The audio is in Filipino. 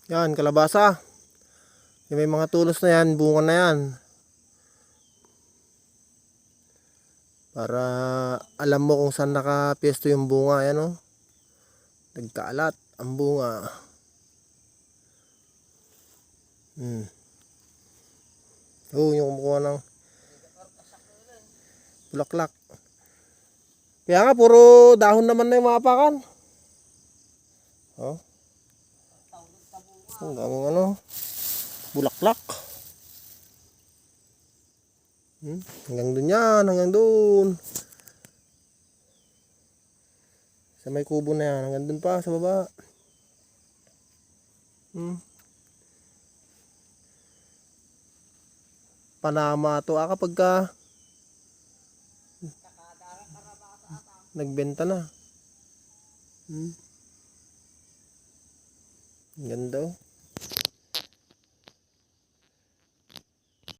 Yan, kalabasa. Yung may mga tulos na yan, bunga na yan. Para alam mo kung saan nakapesto yung bunga. Yan o. Nagkaalat ang bunga. Yung kumukuha ng bulaklak. Kaya nga, puro dahon naman na yung maapakan. Oh. Ang daming bulaklak. Hanggang dun yan, hanggang dun. Sa may kubo na yan, hanggang dun pa sa baba. Panama to kapag ka nagbenta na. Ganda oh.